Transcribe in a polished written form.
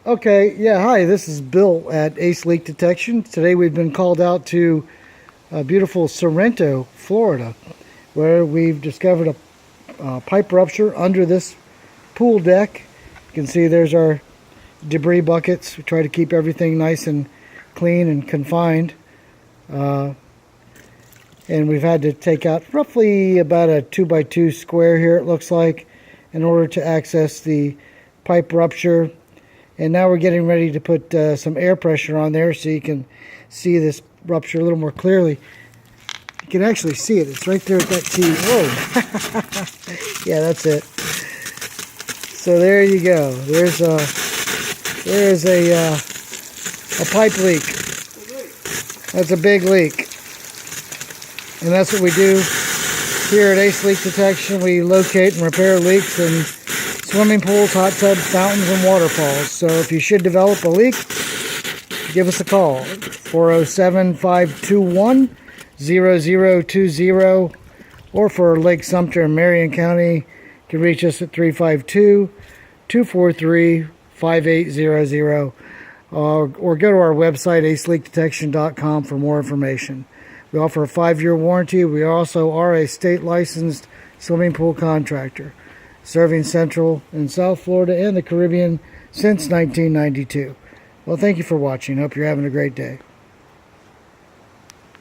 Okay, yeah, hi, this is Bill at Ace Leak Detection. Today we've been called out to beautiful Sorrento, Florida, where we've discovered a pipe rupture under this pool deck. You can see there's our debris buckets. We try to keep everything nice and clean and confined. And we've had to take out roughly about a 2x2 square here, it looks like, in order to access the pipe rupture. And now we're getting ready to put some air pressure on there so you can see this rupture a little more clearly. You can actually see it. It's right there at that T. Whoa. Yeah, that's it. So there you go. There's a pipe leak. That's a big leak. And that's what we do here at Ace Leak Detection. We locate and repair leaks in swimming pools, hot tubs, fountains, and waterfalls. So if you should develop a leak, give us a call. 407-521-0020. Or for Lake Sumter in Marion County, you can reach us at 352-243-5800. Or go to our website, aceleakdetection.com, for more information. We offer a 5-year warranty. We also are a state-licensed swimming pool contractor, serving Central and South Florida and the Caribbean since 1992. Well, thank you for watching. Hope you're having a great day.